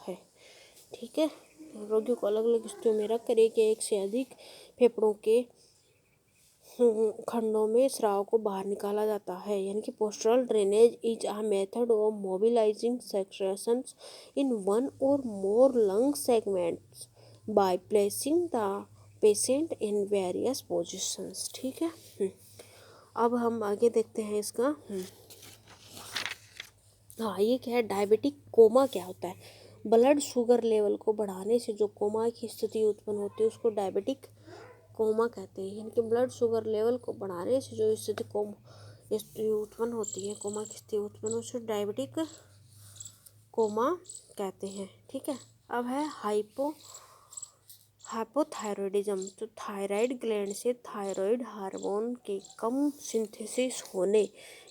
है। ठीक है, रोगियों को अलग अलग स्थितियों में रख कर एक से अधिक फेफड़ों के खंडों में स्राव को बाहर निकाला जाता है। यानी कि postural drainage is a method of mobilising secretions in one और more lung segments by placing the patient in various positions. ठीक है, अब हम आगे देखते हैं इसका। हाँ, ये क्या है, डायबिटिक कोमा क्या होता है। ब्लड शुगर लेवल को बढ़ाने से जो कोमा की स्थिति उत्पन्न होती है उसको डायबिटिक कोमा कहते हैं। यानी कि ब्लड शुगर लेवल को बढ़ाने से जो स्थिति उत्पन्न होती है, कोमा की स्थिति उत्पन्न उसे डायबिटिक कोमा कहते हैं। ठीक है, अब है हाइपोथायरॉयडिज्म। तो थायराइड ग्लैंड से थायराइड हार्मोन के कम सिंथेसिस होने,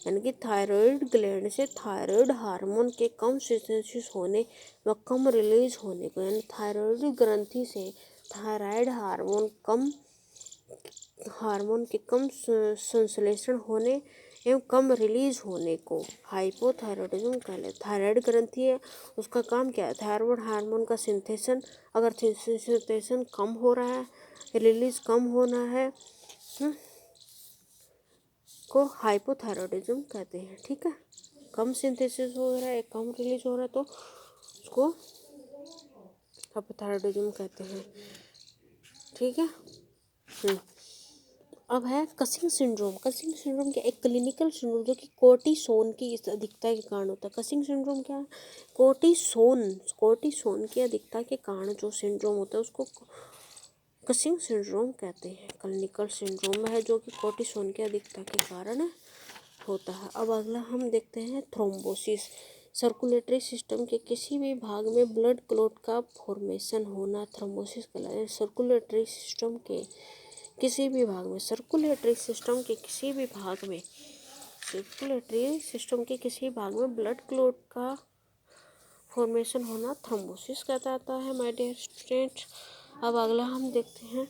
यानी कि थायराइड ग्लैंड से थायराइड हार्मोन के कम सिंथेसिस होने व कम रिलीज होने को, यानी थायराइड ग्रंथि से थायराइड हार्मोन के कम संश्लेषण होने एवं कम रिलीज होने को हाइपोथायरॉयडिज्म कहते हैं। थायराइड ग्रंथि है, उसका काम क्या है, थायराइड हार्मोन का सिंथेशन, अगर सिंथेशन कम हो रहा है, रिलीज कम होना है को हाइपोथायरॉयडिज्म कहते हैं। ठीक है, कम सिंथेसिस हो रहा है, कम रिलीज हो रहा है तो उसको हाइपोथायरॉयडिज्म कहते हैं। ठीक है, अब है कसिंग सिंड्रोम। कसिंग सिंड्रोम क्या, एक क्लिनिकल सिंड्रोम जो कि कोर्टिसोन की इस अधिकता के कारण होता है। कसिंग सिंड्रोम क्या है, कोर्टिसोन की अधिकता के कारण जो सिंड्रोम होता है उसको कसिंग सिंड्रोम कहते हैं। क्लिनिकल सिंड्रोम है जो कि कोर्टिसोन की अधिकता के कारण होता है। अब अगला हम देखते हैं थ्रोम्बोसिस। सर्कुलेटरी सिस्टम के किसी भी भाग में ब्लड क्लॉट का फॉर्मेशन होना थ्रोम्बोसिस कहलाता है। सर्कुलेटरी सिस्टम के किसी भी भाग में, ब्लड क्लॉट का फॉर्मेशन होना थ्रोम्बोसिस कहलाता है माय डियर स्टूडेंट। अब अगला हम देखते हैं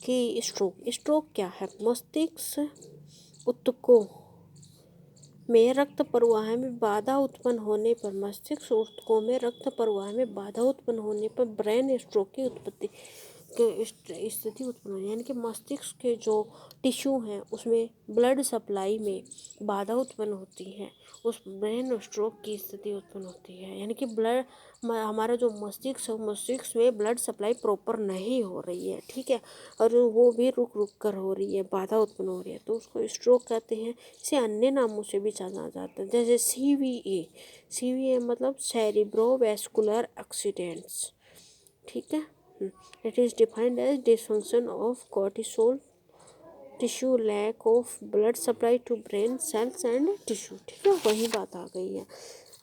कि स्ट्रोक क्या है। मस्तिष्क ऊतकों में रक्त प्रवाह में बाधा उत्पन्न होने पर ब्रेन स्ट्रोक की स्थिति उत्पन्न होती है। यानी कि मस्तिष्क के जो टिश्यू हैं उसमें ब्लड सप्लाई में बाधा उत्पन्न होती है, उस ब्रेन स्ट्रोक की स्थिति उत्पन्न होती है। यानी कि हमारा जो मस्तिष्क में ब्लड सप्लाई प्रॉपर नहीं हो रही है, ठीक है, और वो भी रुक कर हो रही है, बाधा उत्पन्न हो रही है, तो उसको स्ट्रोक कहते हैं। इसे अन्य नामों से भी जाना जाता है, जैसे CVA मतलब सेरिब्रोवैस्कुलर एक्सीडेंट्स। ठीक है, it is defined as dysfunction of cortisol tissue, lack of blood supply to brain cells and tissue. ठीक है, वही बात आ गई है।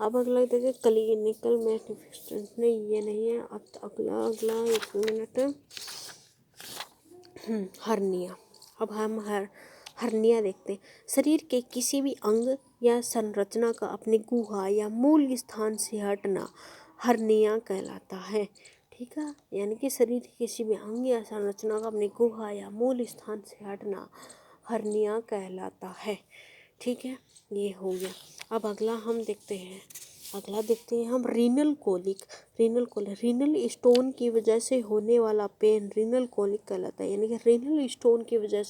अब अगला देखिए क्लिनिकल मैनिफेस्टेशन, नहीं ये नहीं है। अब अगला एक मिनट, हर्निया। अब हम हर्निया देखते हैं। शरीर के किसी भी अंग या संरचना का अपनी गुहा या मूल स्थान से हटना हर्निया कहलाता है। ठीक है, यानी कि शरीर के किसी भी अंग या संरचना का अपनी गुहा या मूल स्थान से हटना हर्निया कहलाता है। ठीक है, ये हो गया। अब अगला देखते हैं हम रीनल कोलिक। रीनल स्टोन की वजह से होने वाला पेन रीनल कोलिक कहलाता है। यानी कि रीनल स्टोन की वजह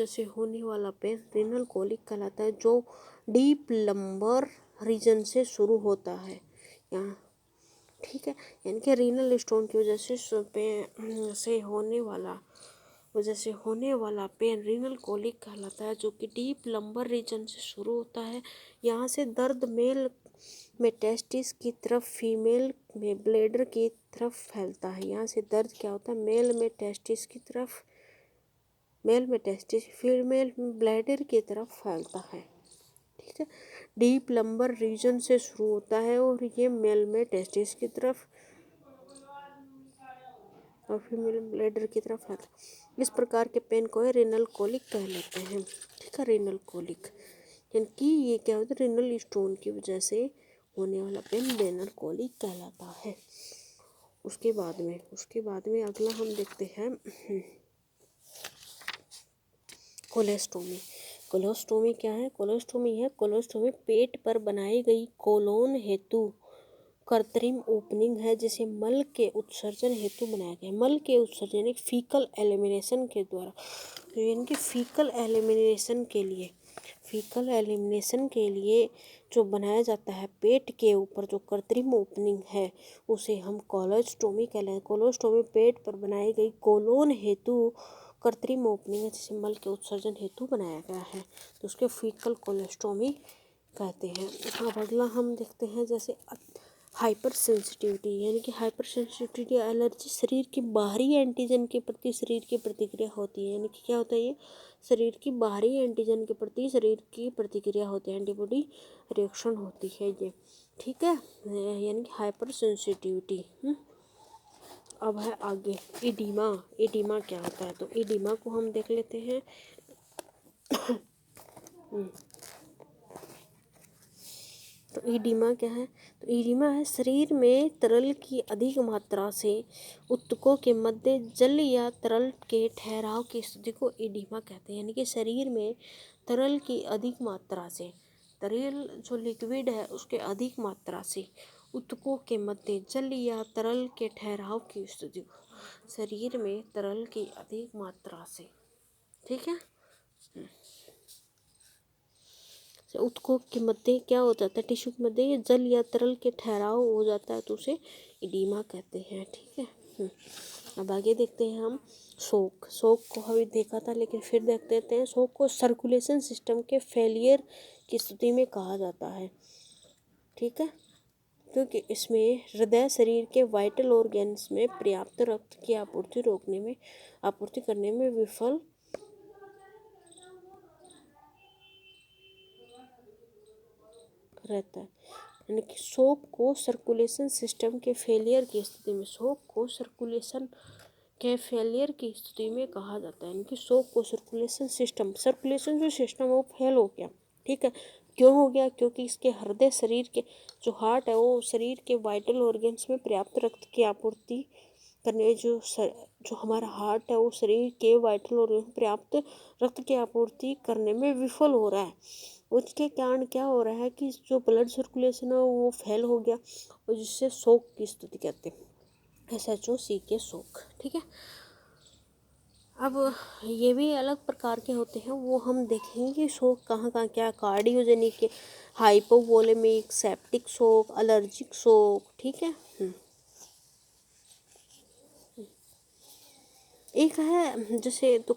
से होने वाला पेन रीनल कोलिक कहलाता है, जो डीप लंबर रीजन से शुरू होता है यहाँ। ठीक है, यानी कि रीनल स्टोन की वजह से होने वाला पेन रीनल कोलिक कहलाता है, जो कि डीप लंबर रीजन से शुरू होता है। यहाँ से दर्द मेल में टेस्टिस की तरफ, फीमेल में ब्लैडर की तरफ फैलता है। यहाँ से दर्द क्या होता है, मेल में टेस्टिस, फीमेल में ब्लैडर की तरफ फैलता है। ठीक है, डीप लंबर रीजन से शुरू होता है और ये मेल में टेस्टिस की तरफ और फीमेल ब्लैडर की तरफ फैलता है। इस प्रकार के पेन को रीनल कोलिक कह लेते हैं। ठीक है, रीनल कोलिक यानी कि ये क्या होता है, रीनल स्टोन की वजह से होने वाला पेन रीनल कोलिक कहलाता है। उसके बाद में अगला हम देखते हैं कोलेस्टोमी। कोलोस्टोमी क्या है? कोलोस्टोमी पेट पर बनाई गई कोलोन हेतु कृत्रिम ओपनिंग है जिसे मल के उत्सर्जन हेतु बनाया गया है। मल के उत्सर्जन यानी फीकल एलिमिनेशन के द्वारा, यानी कि फीकल एलिमिनेशन के लिए जो बनाया जाता है पेट के ऊपर जो कृत्रिम ओपनिंग है उसे हम कोलोस्टोमी कहते हैं। कोलोस्टोमी पेट पर बनाई गई कोलोन हेतु कृत्रिम ओपनिंग है जिसे मल के उत्सर्जन हेतु बनाया गया है, तो उसके फीकल कोलोस्टोमी कहते हैं। अब अगला हम देखते हैं जैसे हाइपर सेंसिटिविटी, यानी कि हाइपर सेंसिटिविटी एलर्जी शरीर के बाहरी एंटीजन के प्रति शरीर की प्रतिक्रिया होती है। यानी कि क्या होता है ये? शरीर की बाहरी एंटीजन के प्रति शरीर की प्रतिक्रिया होती है, एंटीबॉडी रिएक्शन होती है ये, ठीक है, यानी कि हाइपर सेंसिटिविटी। अब है आगे इडीमा। इडीमा क्या होता है? तो इडीमा को हम देख लेते हैं। तो ईडिमा क्या है? तो ईडिमा है शरीर में तरल की अधिक मात्रा से ऊतकों के मध्य जल या तरल के ठहराव की स्थिति को ईडिमा कहते हैं। यानी कि शरीर में तरल की अधिक मात्रा से, तरल जो लिक्विड है उसके अधिक मात्रा से ऊतकों के मध्य जल या तरल के ठहराव की स्थिति को, शरीर में तरल की अधिक मात्रा से, ठीक है, ऊतकों के मध्य क्या हो जाता है? टिश्यू के मध्य ये जल या तरल के ठहराव हो जाता है तो उसे इडीमा कहते हैं, ठीक है। अब आगे देखते हैं हम शोक। शोक को अभी देखा था लेकिन फिर देख देते हैं। शोक को सर्कुलेशन सिस्टम के फेलियर की स्थिति में कहा जाता है, ठीक है, क्योंकि इसमें हृदय शरीर के वाइटल ऑर्गेन्स में पर्याप्त रक्त की आपूर्ति करने में विफल रहता है। यानी कि शोक को सर्कुलेशन सिस्टम के फेलियर की स्थिति में, शोक को सर्कुलेशन के फेलियर की स्थिति में कहा जाता है। यानी कि शोक को सर्कुलेशन जो सिस्टम है वो फेल हो गया, ठीक है। क्यों हो गया? क्योंकि इसके हृदय शरीर के जो हार्ट है वो शरीर के वाइटल ऑर्गेन्स में पर्याप्त रक्त की आपूर्ति करने, जो हमारा हार्ट है वो शरीर के वाइटल ऑर्गेन्स में पर्याप्त रक्त की आपूर्ति करने में विफल हो रहा है। उसके कारण क्या हो रहा है कि जो ब्लड सर्कुलेशन है वो फेल हो गया और जिससे शोक की स्थिति कहते हैं, SHOC के शोक, ठीक है। अब ये भी अलग प्रकार के होते हैं, वो हम देखेंगे कि शोक कहाँ कहाँ क्या, कार्डियोजेनिक, हाइपोवोलेमिक, सेप्टिक शोक, एलर्जिक शोक, ठीक है। एक है जैसे तो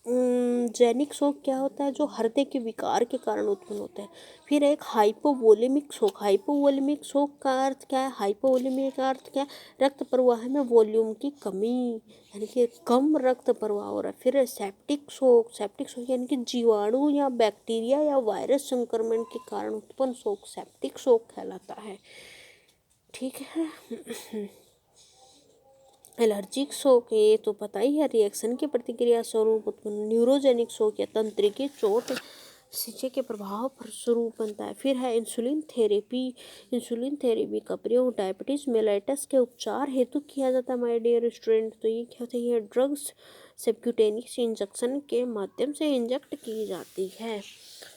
जेनिक शोक क्या होता है? जो हृदय के विकार के कारण उत्पन्न होता है। फिर एक हाइपोवोलेमिक शोक का अर्थ क्या है? हाइपोवोलेमिक का अर्थ क्या है? रक्त प्रवाह में वॉल्यूम की कमी, यानी कि कम रक्त प्रवाह हो रहा है। फिर सेप्टिक शोक यानी कि जीवाणु या बैक्टीरिया या वायरस संक्रमण के कारण उत्पन्न शोक सेप्टिक शोक कहलाता है, ठीक है। एलर्जिक शोक ये तो पता ही है, रिएक्शन की प्रतिक्रिया स्वरूप उत्पन्न। न्यूरोजेनिक शोक या तंत्रिकी चोट सिंचे के प्रभाव पर स्वरूप बनता है। फिर है इंसुलिन थेरेपी का प्रयोग डायबिटीज मेलाइटस के उपचार हेतु किया जाता है माय डियर स्टूडेंट। तो ये क्या होता है? ये ड्रग्स सबक्यूटेनियस इंजेक्शन के माध्यम से इंजेक्ट की जाती है,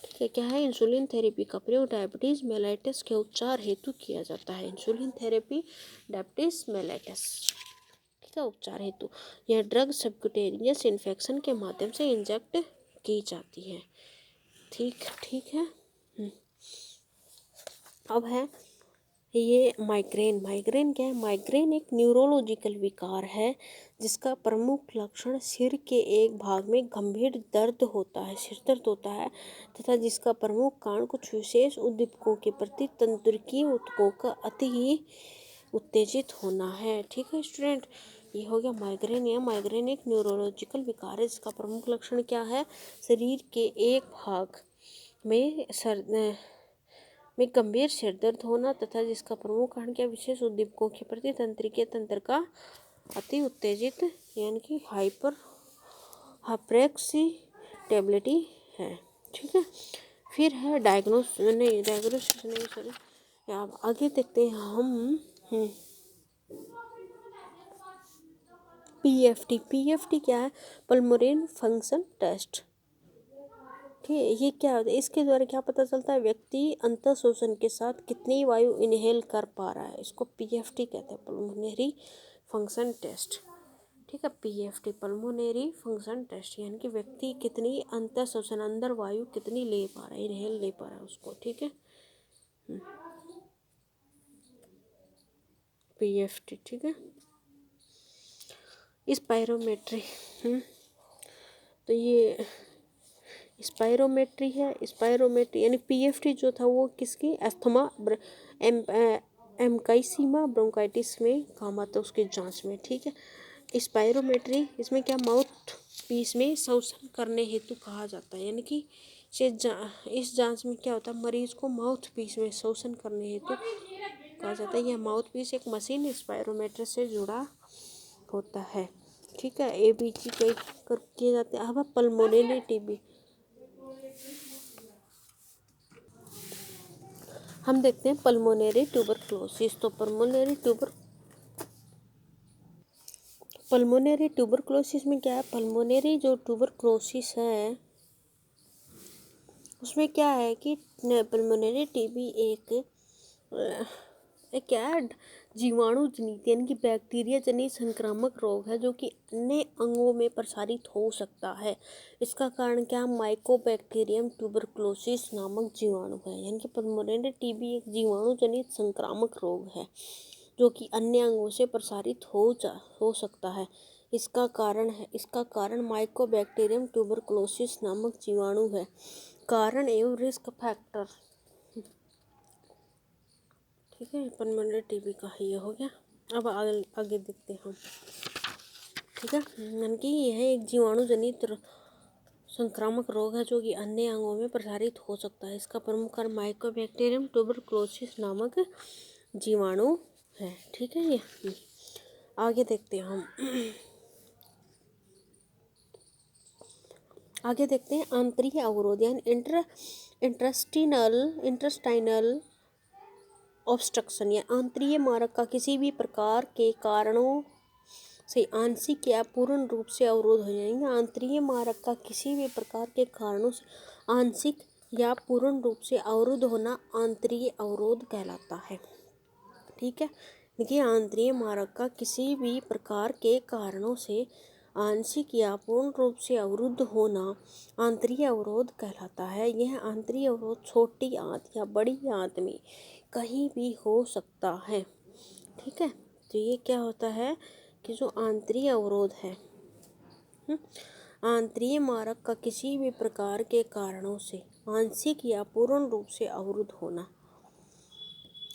ठीक है। क्या है? इंसुलिन थेरेपी का प्रयोग डायबिटीज मेलाइटस के उपचार हेतु किया जाता है। इंसुलिन थेरेपी डायबिटीज मेलाइटस का उपचार हेतु यह ड्रग सबक्यूटेनियस इन्फेक्शन के माध्यम से इंजेक्ट की जाती है, ठीक है। अब है ये माइग्रेन क्या है? माइग्रेन एक न्यूरोलॉजिकल विकार है जिसका प्रमुख लक्षण सिर के एक भाग में गंभीर सिर दर्द होता है तथा जिसका प्रमुख कारण कुछ विशेष उद्दीपकों के प्रति तंत्रिकी ऊतकों का अति ही उत्तेजित होना है, ठीक है स्टूडेंट। ये हो गया माइग्रेन। या माइग्रेन एक न्यूरोलॉजिकल विकार है जिसका प्रमुख लक्षण क्या है? शरीर के एक भाग में गंभीर सिर दर्द होना तथा जिसका प्रमुख कारण क्या? विशेष उद्दीपकों के प्रति तंत्रिकीय तंत्र का अति उत्तेजित, यानी कि हाइपरएक्साइटेबिलिटी है, ठीक है। फिर है डायग्नोसिस नहीं सॉरी, आगे देखते हैं हम PFT क्या है? पल्मोनरी फंक्शन टेस्ट, ठीक है, ये क्या होता है, इसके द्वारा क्या पता चलता है, व्यक्ति अंतर शोषण के साथ कितनी वायु इनहेल कर पा रहा है। इसको पीएफटी कहते हैं, पल्मोनरी फंक्शन टेस्ट। ठीक है, पीएफटी पल्मोनरी फंक्शन टेस्ट, यानी कि व्यक्ति कितनी अंतर शोषण, अंदर वायु कितनी ले पा रहा है, इनहेल ले पा रहा है उसको। ठीक है, पीएफटी। ठीक है, स्पायरोमेट्री। तो ये स्पायरोमेट्री है। स्पायरोमेट्री यानी पीएफटी जो था वो किसकी, अस्थमा एमकाइसीमा ब्रोंकाइटिस में काम आता है, उसकी जांच में। ठीक है, स्पायरोमेट्री इसमें क्या, माउथ पीस में शोषण करने हेतु कहा जाता है, यानी कि इस जांच में क्या होता है, मरीज को माउथ पीस में शोषण करने हेतु कहा जाता है। यह माउथ पीस एक मशीन स्पायरोमेट्री से जुड़ा होता है। ठीक है, एबीजी कई कर किए जाते हैं। अब पल्मोनरी टीबी हम देखते हैं, पल्मोनरी ट्यूबरक्लोसिस। तो पल्मोनरी ट्यूबरक्लोसिस में क्या है, पल्मोनरी जो ट्यूबरक्लोसिस है उसमें क्या है कि पल्मोनरी टीबी एक क्या है, जीवाणु जनित यानी कि बैक्टीरिया जनित संक्रामक रोग है जो कि अन्य अंगों में प्रसारित हो सकता है। इसका कारण क्या, माइकोबैक्टीरियम ट्यूबरक्लोसिस नामक जीवाणु है। यानी कि पल्मोनरी टीबी एक जीवाणु जनित संक्रामक रोग है जो कि अन्य अंगों से प्रसारित हो सकता है। इसका कारण माइकोबैक्टीरियम ट्यूबरक्लोसिस नामक जीवाणु है। कारण एवं रिस्क फैक्टर। ठीक है, पल्मोनरी टीबी का ये हो गया। अब आगे देखते हैं हम। ठीक है, यानी कि यह एक जीवाणु जनित संक्रामक रोग है जो कि अन्य अंगों में प्रसारित हो सकता है। इसका प्रमुख कारण माइकोबैक्टीरियम ट्यूबरक्लोसिस नामक जीवाणु है। ठीक है, ये आगे देखते हैं हम। आगे देखते हैं, आंतरिक अवरोध यानी इंटेस्टाइनल ऑब्स्ट्रक्शन या आंतरिक मार्ग का किसी भी प्रकार के कारणों से आंशिक या पूर्ण रूप से अवरोध हो जाएंगे। आंतरिक मार्ग का किसी भी प्रकार के कारणों से आंशिक या पूर्ण रूप से अवरुद्ध होना आंतरिक अवरोध कहलाता है। ठीक है, देखिए, आंतरिक मार्ग का किसी भी प्रकार के कारणों से आंशिक या पूर्ण रूप से अवरुद्ध होना आंतरिक अवरोध कहलाता है। यह आंतरिक अवरोध छोटी आंत या बड़ी आंत में कहीं भी हो सकता है। ठीक है, तो ये क्या होता है कि जो आंतरिक अवरोध है, आंतरिक मार्ग का किसी भी प्रकार के कारणों से आंशिक या पूर्ण रूप से अवरुद्ध होना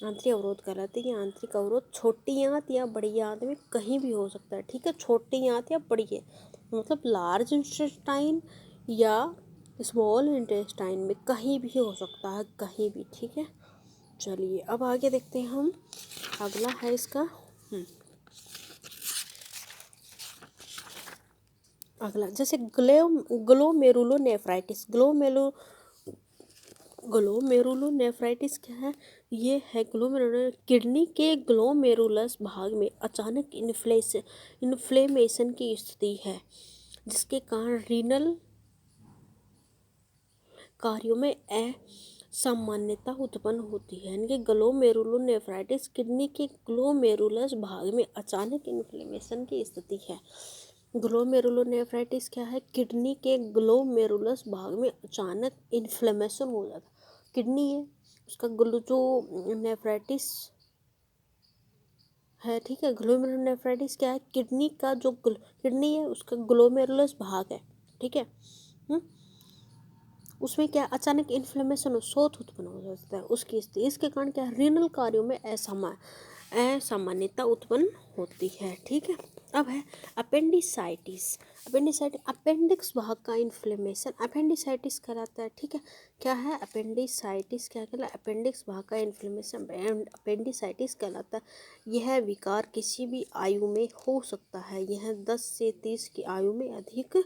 आंतरिक अवरोध कहलाते हैं। कि आंतरिक अवरोध छोटी आंत या बड़ी आंत में कहीं भी हो सकता है। ठीक है, छोटी आंत या बड़ी है मतलब लार्ज इंटेस्टाइन या स्मॉल इंटेस्टाइन में कहीं भी हो सकता है, कहीं भी। ठीक है, चलिए अब आगे देखते हैं हम। अगला है इसका अगला, जैसे ग्लोमेरुलोनेफ्राइटिस। ग्लोमेरुलोनेफ्राइटिस क्या है, ये है किडनी के ग्लोमेरुलस भाग में अचानक इन्फ्लेमेशन की स्थिति है जिसके कारण रीनल कार्यों में असामान्यता उत्पन्न होती है। यानी कि ग्लोमेरुलोनेफ्राइटिस किडनी के ग्लोमेरुलस भाग में अचानक इन्फ्लेमेशन की स्थिति है। ग्लोमेरुलोनेफ्राइटिस क्या है, किडनी के ग्लोमेरुलस भाग में अचानक इन्फ्लेमेशन हो जाता है। किडनी है उसका जो नेफ्राइटिस है। ठीक है, ग्लोमेरुलोनेफ्राइटिस क्या है, किडनी का जो किडनी है उसका ग्लोमेरुलस भाग है। ठीक है, उसमें क्या अचानक इन्फ्लेमेशन और शोथ उत्पन्न हो जाता है उसकी स्थिति। इसके कारण क्या रीनल कार्यों में असामान्यता उत्पन्न होती है। ठीक है, अब है अपेंडिसाइटिस। अपेंडिक्स भाग का इन्फ्लेमेशन अपेंडिसाइटिस कहलाता है। ठीक है, क्या है अपेंडिसाइटिस, क्या कहलाता है, अपेंडिक्स भाग का इन्फ्लेमेशन अपेंडिसाइटिस कहलाता है। यह विकार किसी भी आयु में हो सकता है। यह 10 से 30 की आयु में अधिक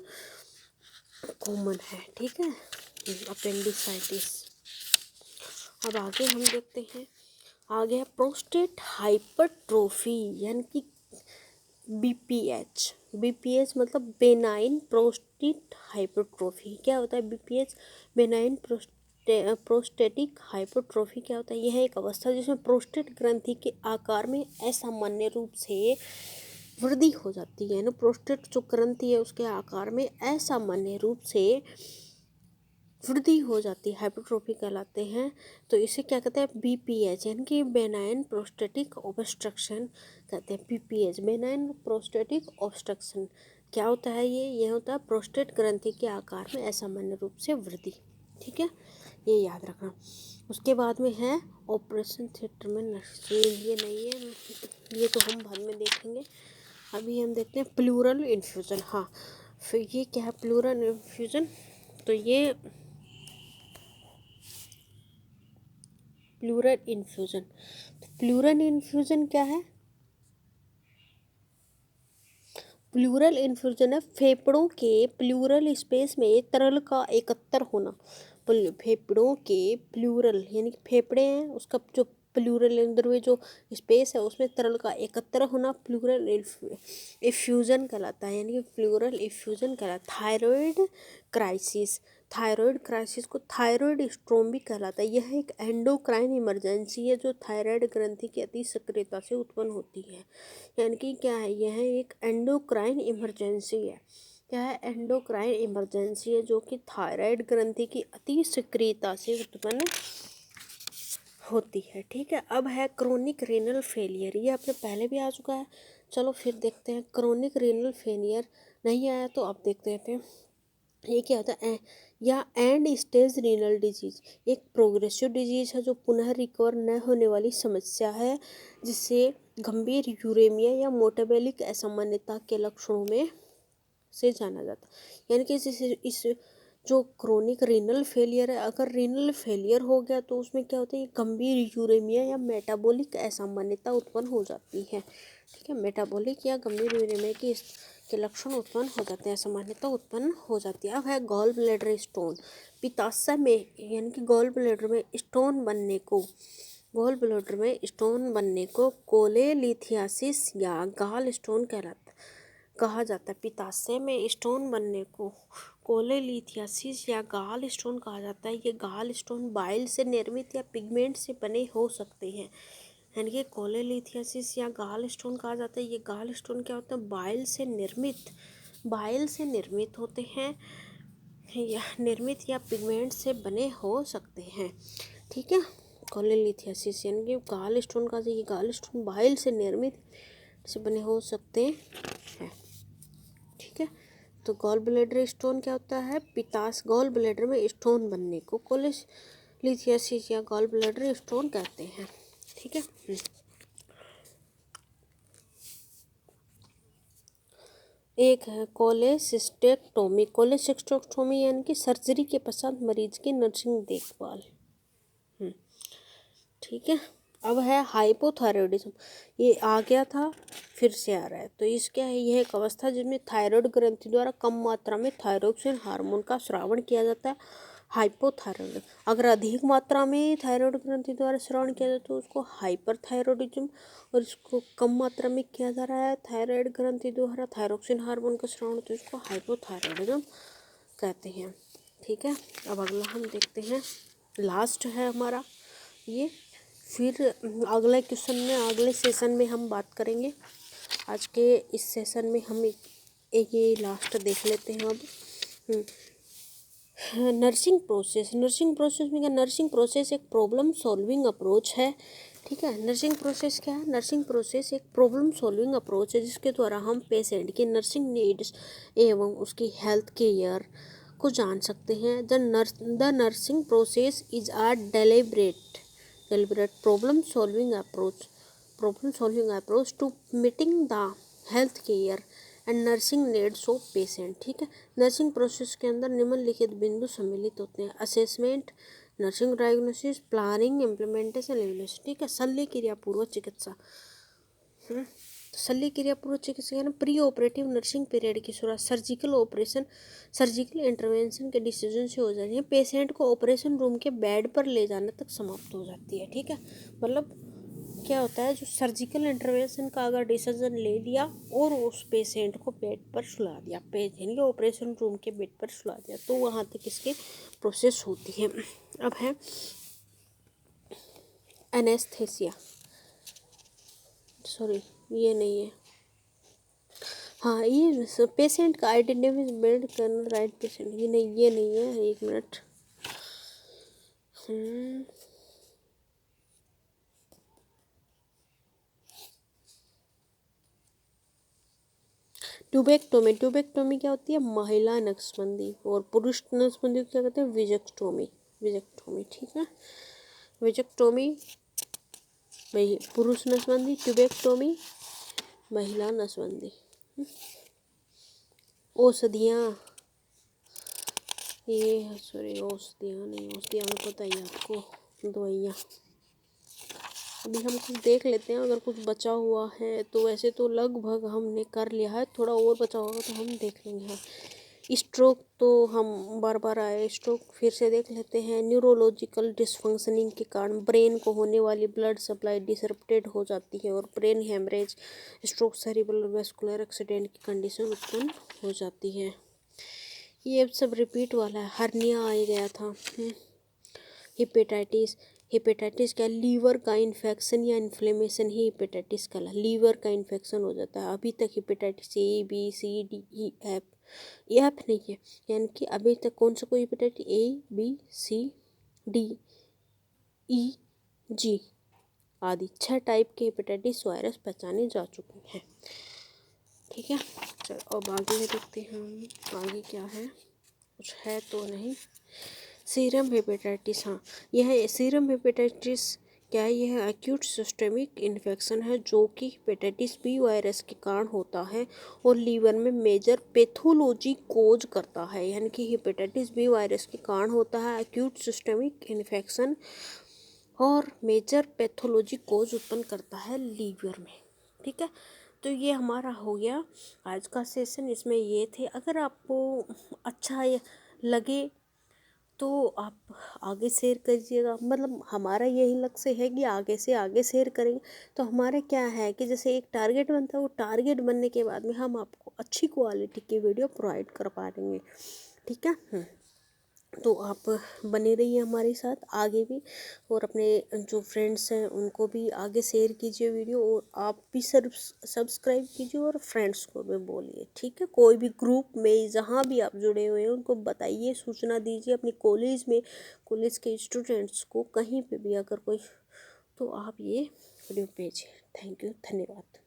कॉमन है। ठीक है, अपेंडिसाइटिस। अब आगे हम देखते हैं, आगे है प्रोस्टेट हाइपरट्रोफी यानी कि बीपीएच। बीपीएच मतलब बेनाइन प्रोस्टेट हाइपरट्रोफी। क्या होता है बीपीएच? बेनाइन प्रोस्टेटिक हाइपरट्रोफी क्या होता है? यह एक अवस्था जिसमें प्रोस्टेट ग्रंथि के आकार में असामान्य रूप से वृद्धि हो जाती है ना। प्रोस्टेट जो ग्रंथि है उसके आकार में असामान्य रूप से वृद्धि हो जाती है, हाइपरट्रोफी कहलाते हैं। तो इसे क्या कहते हैं? बीपीएच यानी कि बेनाइन प्रोस्टेटिक ऑब्स्ट्रक्शन कहते हैं। बीपीएच बेनाइन प्रोस्टेटिक ऑब्स्ट्रक्शन क्या होता है? ये होता है प्रोस्टेट ग्रंथि के आकार में असामान्य रूप से वृद्धि। ठीक है, ये याद रखना। उसके बाद में है ऑपरेशन थिएटर में ये नहीं है, ये तो हम बाद में देखेंगे। अभी हम देखते हैं प्लूरल इन्फ्यूजन। हाँ, फिर ये क्या है प्लूरल इन्फ्यूजन? तो ये प्लूरल इन्फ्यूजन, तो प्लूरल इन्फ्यूजन क्या है? प्लूरल इन्फ्यूजन है फेफड़ों के प्लूरल स्पेस में तरल का एकत्र होना। फेफड़ों के प्लूरल यानी कि फेफड़े हैं उसका जो प्लूरल अंदर में जो स्पेस है उसमें तरल का एकत्र होना प्लूरल इफ्यूजन कहलाता है, यानी कि प्लूरल इफ्यूजन कहलाता है। थायराइड क्राइसिस को थायराइड स्ट्रोम भी कहलाता है। यह एक एंडोक्राइन इमरजेंसी है जो थायराइड ग्रंथि की अति सक्रियता से उत्पन्न होती है। यानी कि क्या है? यह एक एंडोक्राइन इमरजेंसी है। क्या है? एंडोक्राइन इमरजेंसी है जो कि थायराइड ग्रंथि की अति सक्रियता से उत्पन्न होती है। ठीक है, अब है क्रोनिक रीनल फेलियर। ये अपने पहले भी आ चुका है, चलो फिर देखते हैं। क्रोनिक रीनल फेलियर नहीं आया तो अब देखते हैं ये क्या होता है। या एंड स्टेज रीनल डिजीज एक प्रोग्रेसिव डिजीज है जो पुनः रिकवर न होने वाली समस्या है, जिससे गंभीर यूरेमिया या मेटाबॉलिक असामान्यता के लक्षणों में से जाना जाता है। यानी कि इस जो क्रोनिक रीनल फेलियर है, अगर रीनल फेलियर हो गया तो उसमें क्या होता है? गंभीर यूरेमिया या मेटाबॉलिक असामान्यता उत्पन्न हो जाती है। ठीक है, मेटाबॉलिक या गंभीर यूरेमिया के लक्षण उत्पन्न हो जाते हैं, असामान्यता उत्पन्न हो जाती है। अब है गॉल ब्लैडर स्टोन। पित्ताशय में यानी कि गॉल ब्लैडर में स्टोन बनने को कोलेलिथियासिस या गाल स्टोन कहा जाता है। पित्ताशय में स्टोन बनने को कोलेलिथियासिस या गाल स्टोन कहा जाता है। ये गाल स्टोन बाइल से निर्मित या पिगमेंट से बने हो सकते हैं। यानी कि कोलेलिथियासिस या गाल स्टोन कहा जाता है। ये गाल स्टोन क्या होता है? बाइल से निर्मित होते हैं या पिगमेंट से बने हो सकते हैं। ठीक है, कोलेलिथियासिस यानी कि गाल स्टोन का ये गाल स्टोन बाइल से निर्मित से बने हो सकते हैं। ठीक है, तो गॉल ब्लैडर स्टोन क्या होता है? गॉल ब्लैडर में स्टोन बनने को कोलेलिथियासिस या गॉल ब्लैडर स्टोन कहते हैं। ठीक है, एक है कोलेसिस्टेक्टोमी यानी कि सर्जरी के पश्चात मरीज की नर्सिंग देखभाल। ठीक है, अब है हाइपोथायरॉयडिज्म। ये आ गया था फिर से आ रहा है। तो इस क्या है? यह एक अवस्था जिसमें थायराइड ग्रंथि द्वारा कम मात्रा में थायरोक्सिन हार्मोन का स्रावन किया जाता है। हाइपोथायरॉयड, अगर अधिक मात्रा में थायराइड ग्रंथि द्वारा श्रवण किया जाए तो उसको हाइपरथायरॉयडिज्म, और इसको कम मात्रा में किया जा रहा है थायराइड ग्रंथि द्वारा थायरोक्सिन हार्मोन का श्रवण, तो इसको हाइपोथायरॉयडिज्म कहते हैं। ठीक है, अब अगला हम देखते हैं, लास्ट है हमारा ये। फिर अगले क्वेश्चन में अगले सेशन में हम बात करेंगे। आज के इस सेशन में हम एक ये लास्ट देख लेते हैं अब। नर्सिंग प्रोसेस में क्या? नर्सिंग प्रोसेस एक प्रॉब्लम सॉल्विंग अप्रोच है। ठीक है, नर्सिंग प्रोसेस क्या है? नर्सिंग प्रोसेस एक प्रॉब्लम सॉल्विंग अप्रोच है जिसके द्वारा हम पेशेंट की नर्सिंग नीड्स एवं उसकी हेल्थ केयर को जान सकते हैं। The nursing process is a deliberate problem solving approach to meeting the health care and nursing needs of patient। ठीक है, नर्सिंग प्रोसेस के अंदर निम्नलिखित बिंदु सम्मिलित होते हैं: assessment, nursing diagnosis, planning, implementation, evaluation. ठीक है, शल्य क्रिया पूर्व चिकित्सा। शल्य क्रिया पूर्व चिकित्सा यानी प्री ऑपरेटिव नर्सिंग पीरियड की शुरुआत सर्जिकल इंटरवेंशन के डिसीजन से हो जाती है। पेशेंट को ऑपरेशन रूम के बेड पर ले जाने तक समाप्त हो जाती है। ठीक है, मतलब क्या होता है, जो सर्जिकल इंटरवेंशन का अगर डिसीजन ले लिया और उस पेशेंट को बेड पर सुला दिया, यानी कि ऑपरेशन रूम के बेड पर सुला दिया, तो वहाँ तक इसके प्रोसेस होती है। अब है एनेस्थेसिया, सॉरी ये नहीं है, हाँ ये पेशेंट का आइडेंटिफाई बिल्ड करना, राइट पेशेंट, ये नहीं है, एक मिनट। ट्यूबेक्टोमी क्या होती है, महिला नसबंदी, और पुरुष नसबंदी को क्या कहते हैं, विजेक्टोमी, ठीक है। विजेक्टोमी वही पुरुष नसबंदी, ट्यूबेक्टोमी महिला नसबंदी। औषधियाँ, ये सॉरी औषधियाँ नहीं, औषधियाँ में पता ही है आपको, दवाइयाँ। अभी हम कुछ देख लेते हैं, अगर कुछ बचा हुआ है तो, वैसे तो लगभग हमने कर लिया है, थोड़ा और बचा होगा तो हम देख लेंगे। हाँ, स्ट्रोक तो हम बार बार आए, स्ट्रोक फिर से देख लेते हैं। न्यूरोलॉजिकल डिसफंक्शनिंग के कारण ब्रेन को होने वाली ब्लड सप्लाई डिसरप्टेड हो जाती है और brain haemorrhage, stroke, cerebral vascular accident की कंडीशन उत्पन्न हो जाती है। ये अब सब रिपीट वाला है। हर्निया आ गया था। हेपेटाइटिस क्या, लीवर का इन्फेक्शन या इन्फ्लेमेशन ही हेपेटाइटिस का, लीवर का इन्फेक्शन हो जाता है। अभी तक hepatitis A B C D E F, F नहीं है, यानी कि अभी तक कौन सा कोई हेपेटाइटिस ABCDEG आदि 6 टाइप के हेपेटाइटिस वायरस पहचाने जा चुके हैं। ठीक है, चलो अब आगे देखते हैं हम आगे क्या है, कुछ है तो नहीं। सीरम हेपेटाइटिस, हाँ यह सीरम हेपेटाइटिस क्या है, यह एक्यूट सिस्टेमिक इन्फेक्शन है जो कि हेपेटाइटिस बी वायरस के कारण होता है और लीवर में मेजर पैथोलॉजी कोज करता है। यानी कि हेपेटाइटिस बी वायरस के कारण होता है एक्यूट सिस्टेमिक इन्फेक्शन और मेजर पैथोलॉजी कोज उत्पन्न करता है लीवर में। ठीक है, तो ये हमारा हो गया आज का सेशन। इसमें ये थे, अगर आपको अच्छा लगे तो आप आगे शेयर करिएगा। मतलब हमारा यही लक्ष्य है कि आगे से आगे शेयर करेंगे। तो हमारे क्या है कि जैसे एक टारगेट बनता है, वो टारगेट बनने के बाद में हम आपको अच्छी क्वालिटी की वीडियो प्रोवाइड कर पाएंगे। ठीक है, तो आप बने रहिए हमारे साथ आगे भी, और अपने जो फ्रेंड्स हैं उनको भी आगे शेयर कीजिए वीडियो, और आप भी सब्सक्राइब कीजिए और फ्रेंड्स को भी बोलिए। ठीक है, कोई भी ग्रुप में जहाँ भी आप जुड़े हुए हैं उनको बताइए, सूचना दीजिए अपनी कॉलेज में, कॉलेज के स्टूडेंट्स को, कहीं पे भी अगर कोई, तो आप ये वीडियो भेजिए। थैंक यू, धन्यवाद।